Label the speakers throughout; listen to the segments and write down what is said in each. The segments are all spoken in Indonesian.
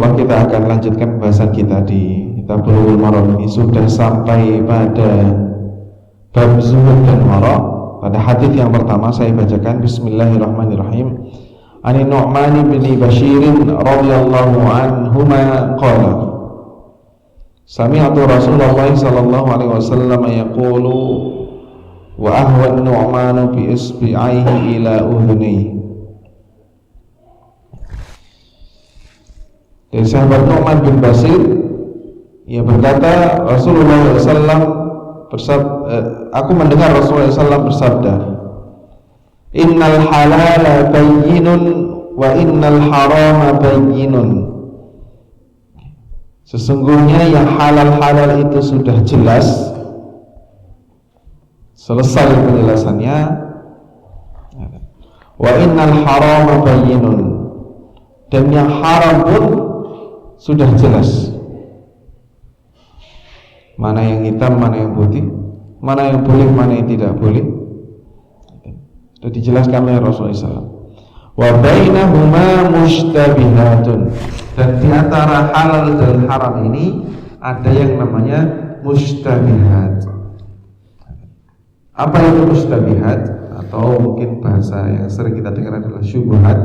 Speaker 1: insyaallah kita akan lanjutkan pembahasan kita di Kitab Bulughul Maram ini. Sudah sampai pada bab zuhud dan wara. Pada hadis yang pertama saya bacakan, bismillahirrahmanirrahim. Ani Nu'man bin Bashir radhiyallahu anhuma qala sami'tu Rasulullah sallallahu alaihi wasallam yaqulu wa ahwa an-Nu'man bi isbi'aihi ila udhunihi. Dari sahabat Nu'man bin Bashir, ia berkata, Rasulullah SAW aku mendengar Rasulullah SAW bersabda, innal halala bayyinun wa innal harama bayyinun. Sesungguhnya yang halal-halal itu sudah jelas, selesai penjelasannya. Wa innal harama bayyinun, dan yang haram pun sudah jelas. Mana yang hitam, mana yang putih, mana yang boleh, mana yang tidak boleh, sudah dijelaskan oleh Rasulullah SAW. Wa bainahuma mushtabihatun, dan di antara halal dan haram ini ada yang namanya mushtabihat. Apa itu mushtabihat? Atau mungkin bahasa yang sering kita dengar adalah syubhat.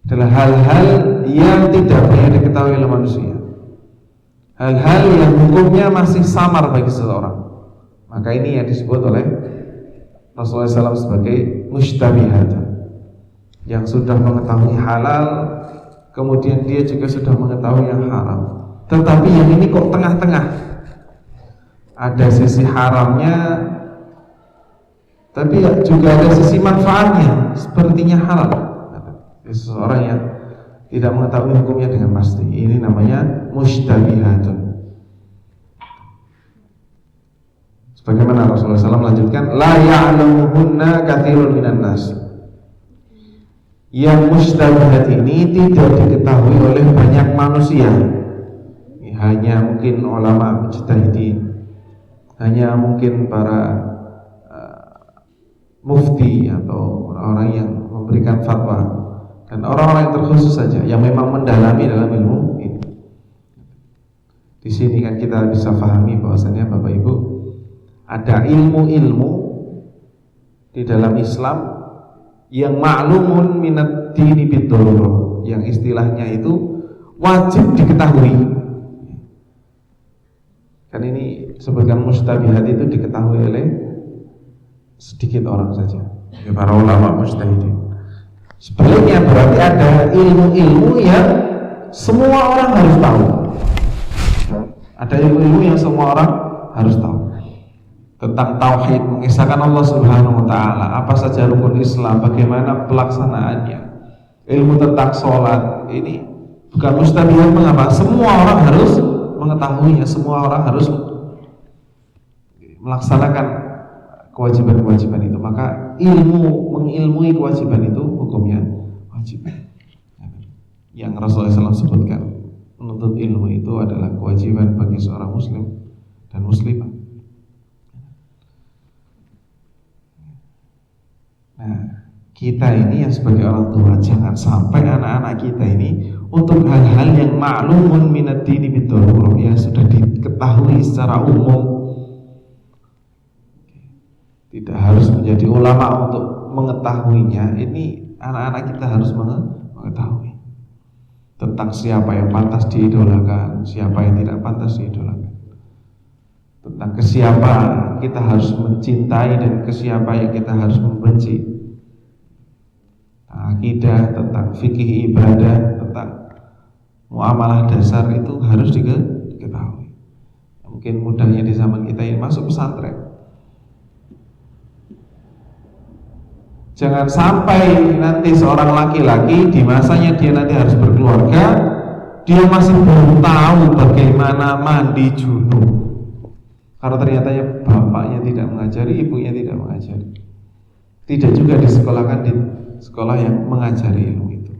Speaker 1: Adalah hal-hal yang tidak banyak diketahui oleh manusia, hal-hal yang hukumnya masih samar bagi seseorang. Maka ini yang disebut oleh Rasulullah SAW sebagai mushtabihat, yang sudah mengetahui halal, kemudian dia juga sudah mengetahui yang haram, tetapi yang ini kok tengah-tengah, ada sisi haramnya tapi juga ada sisi manfaatnya, sepertinya halal. Seseorang yang tidak mengetahui hukumnya dengan pasti, ini namanya mushtabihatun. Sebagaimana Rasulullah SAW melanjutkan, la ya'lamuhunna katsirun minan nas. Yang mushtabihat ini tidak diketahui oleh banyak manusia, hanya mungkin ulama mujtahidin, hanya mungkin para mufti atau orang-orang yang memberikan fatwa, dan orang-orang yang terkhusus saja yang memang mendalami dalam ilmu ini. Di sini kan kita bisa pahami bahwasanya Bapak Ibu, ada ilmu-ilmu di dalam Islam yang ma'lumun minad dini bid-darurah, yang istilahnya itu wajib diketahui. Kan ini sebutkan mustabihat itu diketahui oleh sedikit orang saja, para ulama mujtahidin. Sebaliknya berarti ada ilmu-ilmu yang semua orang harus tahu. Ada ilmu-ilmu yang semua orang harus tahu. Tentang tauhid, mengisahkan Allah Subhanahu wa taala, apa saja rukun Islam, bagaimana pelaksanaannya. Ilmu tentang sholat, ini bukan mustabihat. Mengapa? Semua orang harus mengetahuinya, semua orang harus melaksanakan kewajiban-kewajiban itu. Maka mengilmui kewajiban itu hukumnya wajib. Yang Rasulullah SAW sebutkan, menuntut ilmu itu adalah kewajiban bagi seorang muslim dan muslimah. Nah, kita ini yang sebagai orang tua, jangan sampai anak-anak kita ini untuk hal-hal yang ma'lumun minad dini bid-darurah, yang sudah diketahui secara umum. Tidak harus menjadi ulama untuk mengetahuinya. Ini anak-anak kita harus mengetahui tentang siapa yang pantas diidolakan, siapa yang tidak pantas diidolakan, tentang kesiapa kita harus mencintai dan kesiapa yang kita harus membenci, tentang akidah, tentang fikih ibadah, tentang muamalah dasar, itu harus diketahui. Mungkin mudahnya di zaman kita ini masuk pesantren. Jangan sampai nanti seorang laki-laki di masanya dia nanti harus berkeluarga, dia masih belum tahu bagaimana mandi junub, karena ternyata bapaknya tidak mengajari, ibunya tidak mengajari, tidak juga disekolahkan di sekolah yang mengajari ilmu itu.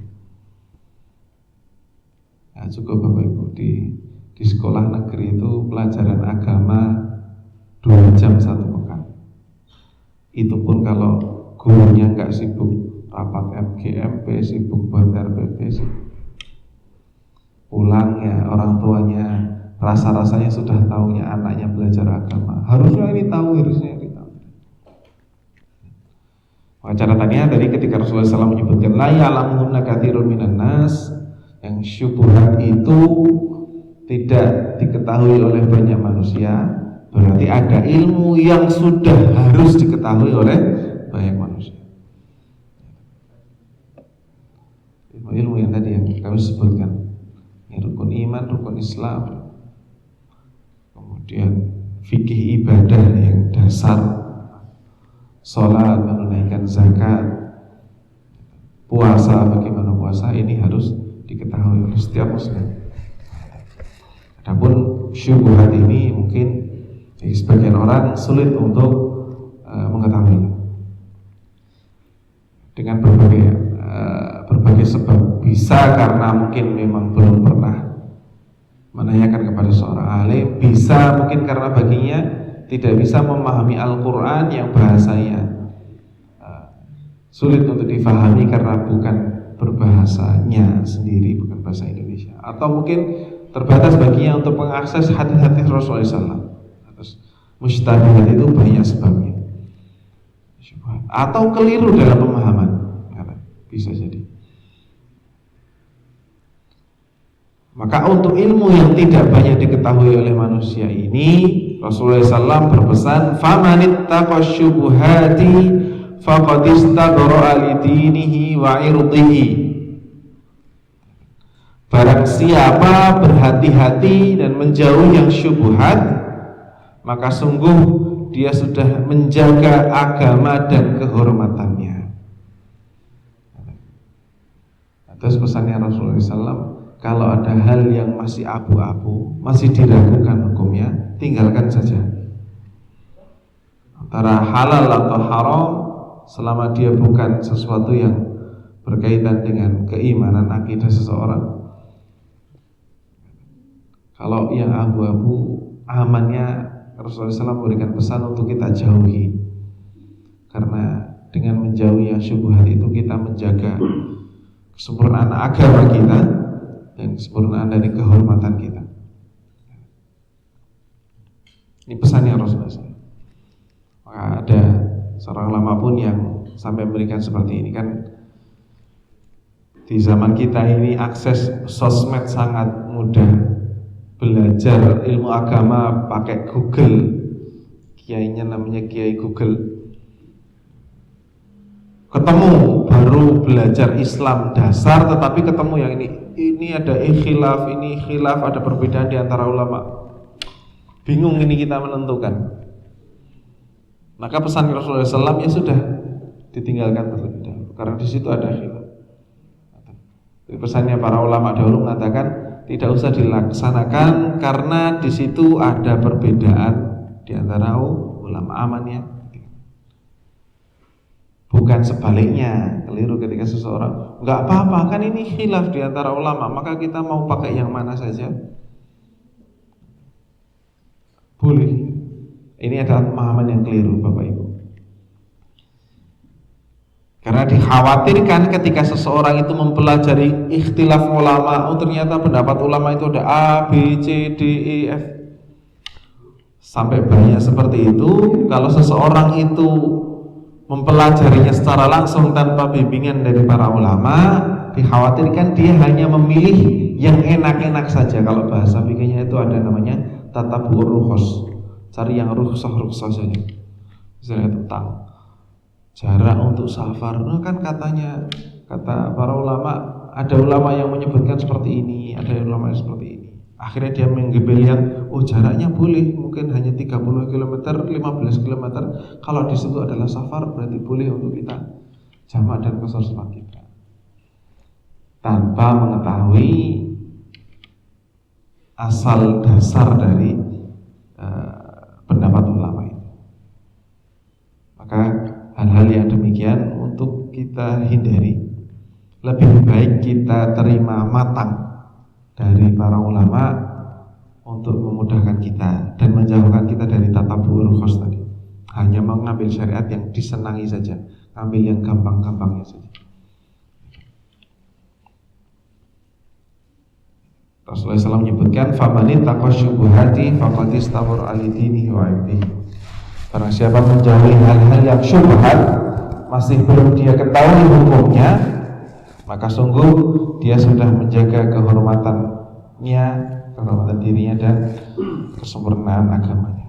Speaker 1: Nah, cukup Bapak Ibu, di sekolah negeri itu pelajaran agama 2 jam 1 pekan. Itu pun kalau gurunya nggak sibuk rapat MGMP, sibuk buat RPP, pulangnya, orang tuanya, rasa-rasanya sudah tahunya anaknya belajar agama. Harusnya ini tahu, harusnya ini tahu. Maka catatannya tadi ketika Rasulullah SAW menyebutkan la ya'lamuhunna katsirun minan nas, yang syubhat itu tidak diketahui oleh banyak manusia, berarti ada ilmu yang sudah harus diketahui oleh banyak manusia. Ilmu yang tadi yang kami sebutkan, rukun iman, rukun Islam, kemudian fikih ibadah yang dasar, sholat, menunaikan zakat, puasa, bagaimana puasa, ini harus diketahui oleh setiap muslim. Adapun syubhat ini mungkin sebagian orang sulit untuk mengetahui dengan berbagai sebab. Bisa karena mungkin memang belum pernah menanyakan kepada seorang alim, bisa mungkin karena baginya tidak bisa memahami Al-Quran yang bahasanya sulit untuk difahami karena bukan berbahasanya sendiri, bukan bahasa Indonesia, atau mungkin terbatas baginya untuk mengakses hadis-hadis Rasulullah SAW. Terus mustabihat itu banyak sebabnya, atau keliru dalam pemahaman, bisa jadi. Maka untuk ilmu yang tidak banyak diketahui oleh manusia ini, Rasulullah SAW berpesan, "Famanittaqa syubuhati faqad istaghra'a li dinihi wa 'irdihi." Barang siapa berhati-hati dan menjauhi yang syubhat, maka sungguh dia sudah menjaga agama dan kehormatannya. Atas pesannya Rasulullah SAW, kalau ada hal yang masih abu-abu, masih diragukan hukumnya, tinggalkan saja. Antara halal atau haram, selama dia bukan sesuatu yang berkaitan dengan keimanan, akidah seseorang. Kalau yang abu-abu, amannya Rasulullah SAW memberikan pesan untuk kita jauhi. Karena dengan menjauhi yang syubhat itu kita menjaga kesempurnaan agama kita dan kesempurnaan dari kehormatan kita. Ini pesannya Rasulullah SAW. Maka ada seorang ulama pun yang sampai memberikan seperti ini, kan di zaman kita ini akses sosmed sangat mudah. Belajar ilmu agama pakai Google, kiainya namanya Kiai Google. Ketemu baru belajar Islam dasar, tetapi ketemu yang ini ada khilaf, ini khilaf, ada perbedaan di antara ulama. Bingung ini kita menentukan. Maka pesan Rasulullah SAW ya sudah ditinggalkan terlebih dahulu, karena di situ ada khilaf. Pesannya para ulama dahulu mengatakan tidak usah dilaksanakan karena di situ ada perbedaan di antara ulama, amannya. Bukan sebaliknya, keliru ketika seseorang nggak apa-apa, kan ini khilaf di antara ulama, maka kita mau pakai yang mana saja boleh. Ini adalah pemahaman yang keliru, Bapak Ibu. Karena dikhawatirkan ketika seseorang itu mempelajari ikhtilaf ulama, oh ternyata pendapat ulama itu ada A, B, C, D, E, F, sampai banyak seperti itu. Kalau seseorang itu mempelajarinya secara langsung tanpa bimbingan dari para ulama, dikhawatirkan dia hanya memilih yang enak-enak saja. Kalau bahasa fikihnya itu ada namanya tatabur rukhos, cari yang rukhsah saja. Misalnya tentang jarak untuk safar, nah kan katanya, kata para ulama, ada ulama yang menyebutkan seperti ini, ada ulama yang seperti ini. Akhirnya dia mengambil yang jaraknya boleh, mungkin hanya 30 km, 15 km. Kalau di situ adalah safar, berarti boleh untuk kita jamak dan qashar sholat kita, tanpa mengetahui asal dasar dari pendapat ulama itu. Maka hal-hal yang demikian untuk kita hindari. Lebih baik kita terima matang dari para ulama untuk memudahkan kita dan menjauhkan kita dari tatabur rukhos tadi. Hanya mengambil syariat yang disenangi saja, ambil yang gampang-gampangnya saja. Rasulullah SAW menyebutkan famanit taqasyubuhati faqad istabara ali dinihi wa irdihi. Barang siapa menjauhi hal-hal yang syubhat, masih belum dia ketahui hukumnya, maka sungguh dia sudah menjaga kehormatannya, kehormatan dirinya dan kesempurnaan agamanya.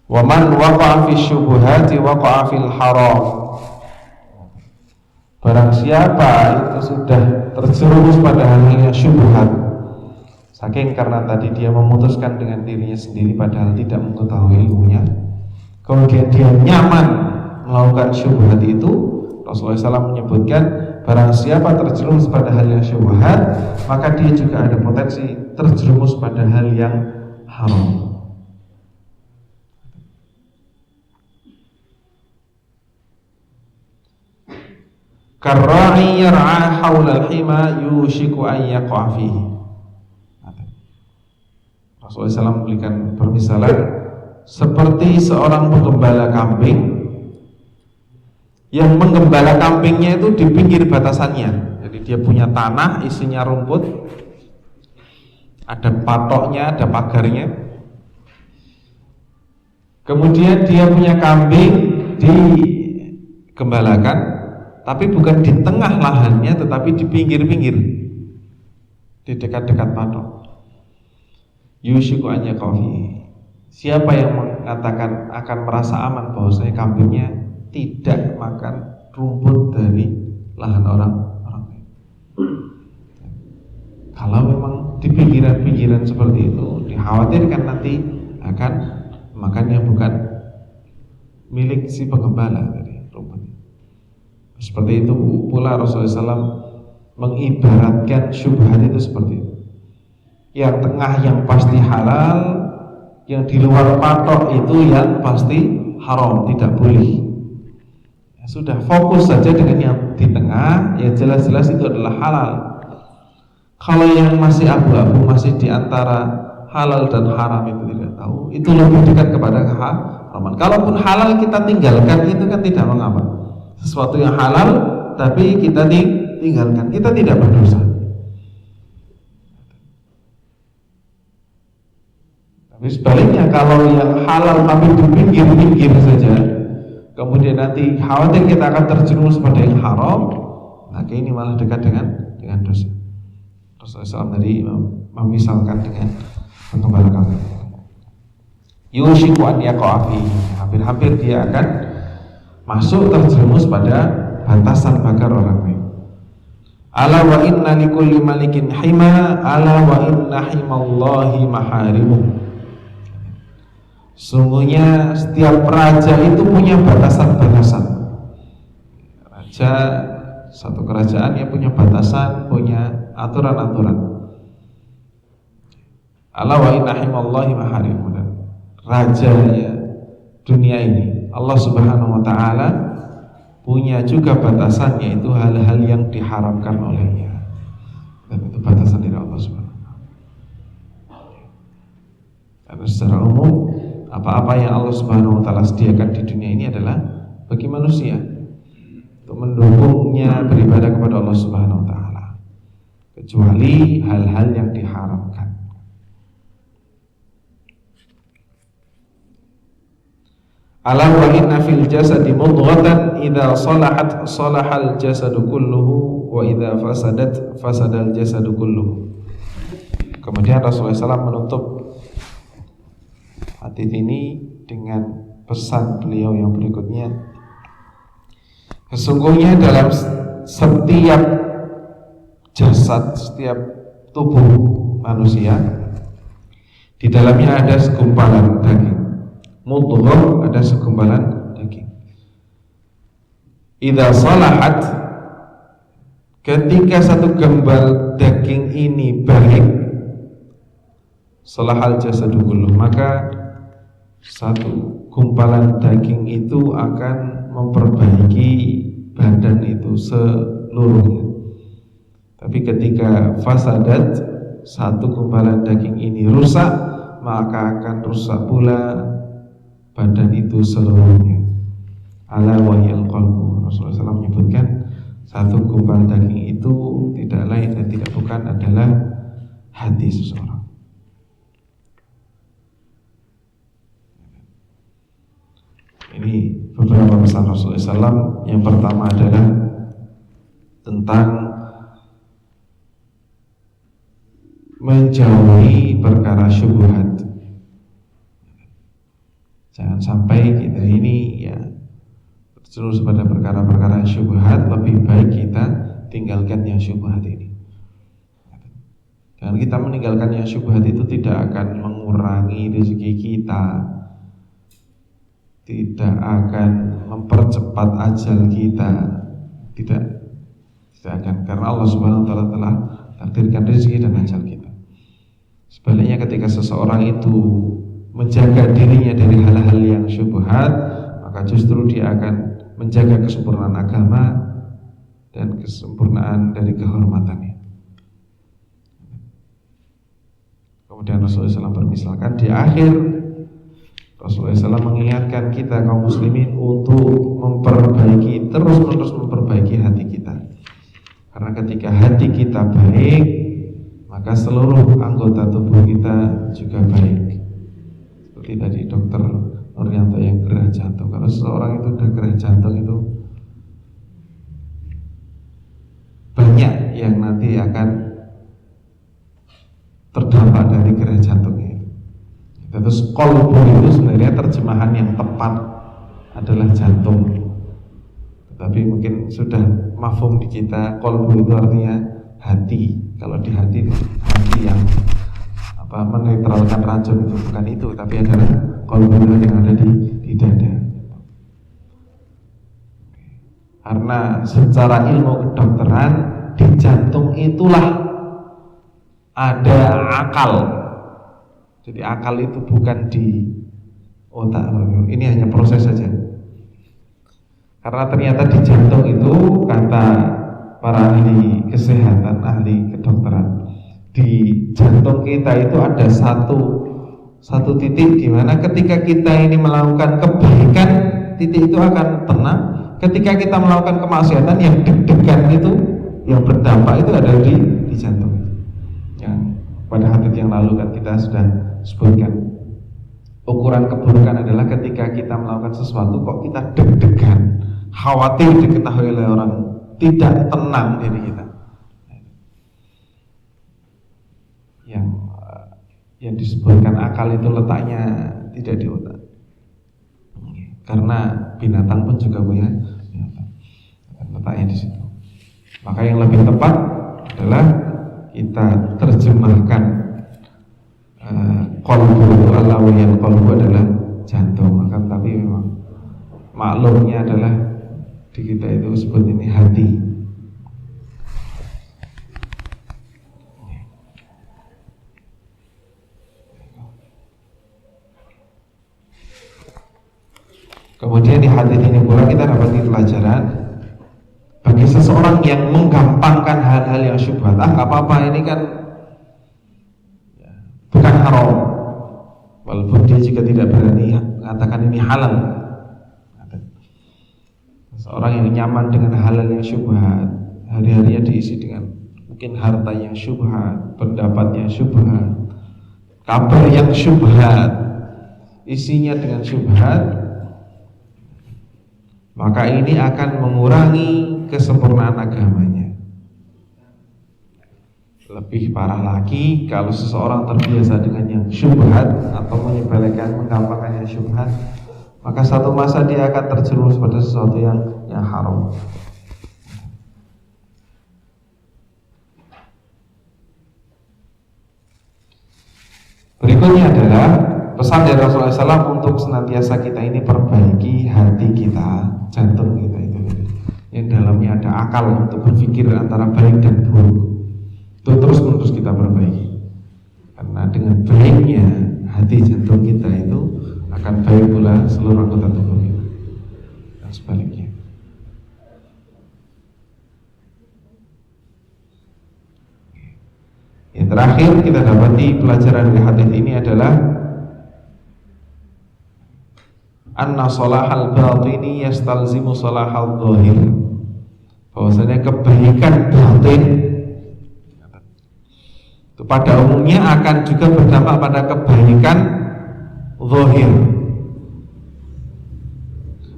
Speaker 1: Wa man waqa'a fi syubuhati waqa'a fil haram. Barang siapa itu sudah terjerumus pada hal yang syubhat, saking karena tadi dia memutuskan dengan dirinya sendiri padahal tidak mengetahui ilmunya, kemudian dia nyaman melakukan syubhat itu, Rasulullah SAW menyebutkan barang siapa terjerumus pada hal yang syubhat, maka dia juga ada potensi terjerumus pada hal yang haram. Karra'i yar'a haula al-hima yushiku an yaqa fihi. Rasulullah SAW memberikan permisalan seperti seorang penggembala kambing yang menggembala kambingnya itu di pinggir batasannya. Jadi dia punya tanah isinya rumput, ada patoknya, ada pagarnya. Kemudian dia punya kambing digembalakan, tapi bukan di tengah lahannya, tetapi di pinggir-pinggir, di dekat-dekat patok. Yushiku an yaqa fihi. Siapa yang mengatakan akan merasa aman bahwasanya kambingnya tidak makan rumput dari lahan orang lain. Kalau memang di pinggiran-pinggiran seperti itu, dikhawatirkan nanti akan makan yang bukan milik si penggembala tadi rumput. Seperti itu pula Rasulullah SAW mengibaratkan syubhat itu seperti itu. Yang tengah yang pasti halal, yang di luar patok itu yang pasti haram, tidak boleh. Ya, sudah fokus saja dengan yang di tengah, yang jelas-jelas itu adalah halal. Kalau yang masih abu-abu, masih di antara halal dan haram itu tidak tahu, itu lebih dekat kepada keharaman. Kalaupun halal kita tinggalkan itu kan tidak mengapa. Sesuatu yang halal tapi kita tinggalkan, kita tidak berdosa. Tapi sebaliknya kalau yang halal tapi di pinggir-pinggir saja, kemudian nanti khawatir kita akan terjerumus pada yang haram, maka ini malah dekat dengan dosa. Rasulullah SAW tadi memisalkan dengan penggembala kambing. Yushiku an yaqa fihi, hampir-hampir dia akan masuk terjerumus pada batasan pagar orang lain. Ala wa inna likulli malikin hima, ala wa inna himallahi maharimuh. Sungguhnya setiap raja itu punya batasan-batasan. Raja satu kerajaan yang punya batasan, punya aturan-aturan. Ala wa inna himallahi maharimuh. Raja ya dunia ini, Allah Subhanahu wa ta'ala punya juga batasan, yaitu hal-hal yang diharamkan olehnya, dan itu batasan dari Allah Subhanahu wa ta'ala. Karena secara umum apa-apa yang Allah Subhanahu wa ta'ala sediakan di dunia ini adalah bagi manusia untuk mendukungnya beribadah kepada Allah Subhanahu wa ta'ala, kecuali hal-hal yang diharamkan. Ala wa inna fil jasadi mudghatan idza salahat salahal jasadu kulluhu wa idza fasadat fasadal jasadu kulluhu. Kemudian Rasulullah SAW menutup hadis ini dengan pesan beliau yang berikutnya. Sesungguhnya dalam setiap jasad, setiap tubuh manusia, di dalamnya ada segumpalan daging. Mudghah, ada segumpalan daging. Idza salahat, ketika satu gembal daging ini baik, salahal jasadu kulluh, maka satu gumpalan daging itu akan memperbaiki badan itu seluruhnya. Tapi ketika fasadat, satu gumpalan daging ini rusak, maka akan rusak pula badan itu seluruhnya. Ala wahyal qalbu. Rasulullah SAW menyebutkan satu gumpalan daging itu tidak lain dan tidak bukan adalah hati seseorang. Ini beberapa pesan Rasulullah SAW. Yang pertama adalah tentang menjauhi perkara syubhat. Jangan sampai kita ini ya terus pada perkara-perkara syubhat, lebih baik kita tinggalkan yang syubhat ini. Dan kita meninggalkan yang syubhat itu tidak akan mengurangi rezeki kita, tidak akan mempercepat ajal kita, tidak akan, karena Allah Subhanahu wa taala telah takdirkan rezeki dan ajal kita. Sebaliknya ketika seseorang itu menjaga dirinya dari hal-hal yang syubhat, maka justru dia akan menjaga kesempurnaan agama dan kesempurnaan dari kehormatannya. Kemudian Rasulullah SAW bermisalkan di akhir, Rasulullah SAW mengingatkan kita kaum muslimin untuk memperbaiki, terus-menerus memperbaiki hati kita. Karena ketika hati kita baik, maka seluruh anggota tubuh kita juga baik. Seperti tadi Dokter Nuryanto yang gerah jantung. Kalau seseorang itu udah gerah jantung, itu banyak yang nanti akan terdampak dari gerah jantungnya. Terus qalbu itu sebenarnya terjemahan yang tepat adalah jantung. Tetapi mungkin sudah mafhum di kita, qalbu itu artinya hati. Kalau di hati yang menetralkan racun itu bukan itu, tapi adalah qalbu yang ada di dada. Karena secara ilmu kedokteran di jantung itulah ada akal. Jadi akal itu bukan di otak. Ini hanya proses saja. Karena ternyata di jantung itu, kata para ahli kesehatan, ahli kedokteran, di jantung kita itu ada satu titik di mana ketika kita ini melakukan kebaikan, titik itu akan tenang. Ketika kita melakukan kemaksiatan, yang deg-degan itu, yang berdampak itu ada di jantung. Yang pada hadits yang lalu kan kita sudah sebutkan, ukuran keburukan adalah ketika kita melakukan sesuatu kok kita deg-degan, khawatir diketahui oleh orang, tidak tenang diri kita. Yang disebutkan akal itu letaknya tidak di otak. Karena binatang pun juga punya letaknya di situ. Maka yang lebih tepat adalah kita terjemahkan qalbu, alawiyal qalbu adalah jantung. Maka tapi memang maklumnya adalah di kita itu sebut ini hati. Kemudian di hadis ini pula kita dapat pelajaran bagi seseorang yang menggampangkan hal-hal yang syubhat, nggak apa-apa, ini kan bukan haram, walaupun dia juga tidak berani mengatakan ini halal. Seseorang yang nyaman dengan hal-hal yang syubhat, hari-harinya diisi dengan mungkin harta yang syubhat, pendapat yang syubhat, kabar yang syubhat, isinya dengan syubhat, maka ini akan mengurangi kesempurnaan agamanya. Lebih parah lagi kalau seseorang terbiasa dengan yang syubhat atau menyepelekan, menggampangkan yang syubhat, maka satu masa dia akan terjerumus pada sesuatu yang haram. Berikutnya adalah pesan dari Rasulullah SAW untuk senantiasa kita ini perbaiki hati kita, jantung kita itu, yang dalamnya ada akal untuk berpikir antara baik dan buruk. Itu terus-menerus kita perbaiki. Karena dengan baiknya hati jantung kita itu akan baik pula seluruh anggota tubuh kita, dan sebaliknya. Yang terakhir kita dapati pelajaran dari hadis ini adalah anna salahal batini yastalzimu salahal zahir, bahwasanya kebaikan batin itu pada umumnya akan juga berdampak pada kebaikan zahir.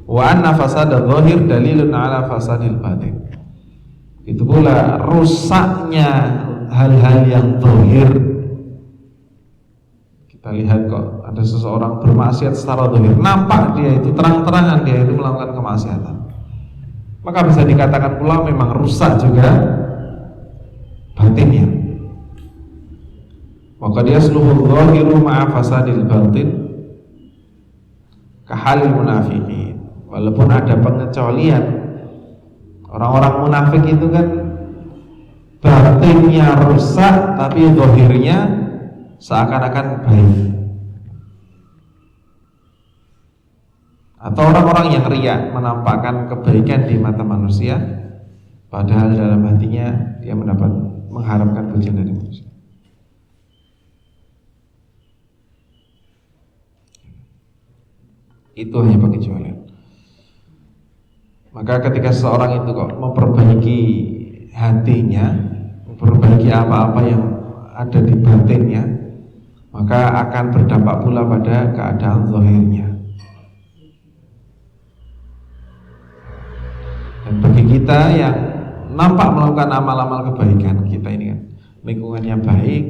Speaker 1: Wa anna fasada zahir dalilun ala fasadil batin. Itu pula rusaknya hal-hal yang zahir. Kita lihat kok ada seseorang bermaksiat secara zahir, nampak dia itu terang-terangan dia itu melakukan kemaksiatan, maka bisa dikatakan pula memang rusak juga batinnya. Maka dia seluruh zahiru ma'a fasadil batin kahalil munafiqin. Walaupun ada pengecualian, orang-orang munafik itu kan batinnya rusak tapi zahirnya seakan-akan baik. Atau orang-orang yang riya, menampakkan kebaikan di mata manusia, padahal dalam hatinya dia mengharapkan pujian dari manusia. Itu hanya pengecualian. Maka ketika seseorang itu kok memperbaiki hatinya, memperbaiki apa-apa yang ada di batinnya, maka akan berdampak pula pada keadaan zahirnya. Dan bagi kita yang nampak melakukan amal-amal kebaikan, kita ini kan lingkungannya baik,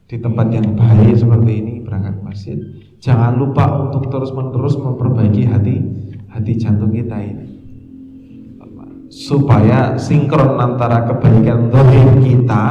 Speaker 1: di tempat yang baik seperti ini, berangkat ke masjid, jangan lupa untuk terus-menerus memperbaiki hati jantung kita ini, supaya sinkron antara kebaikan zahir kita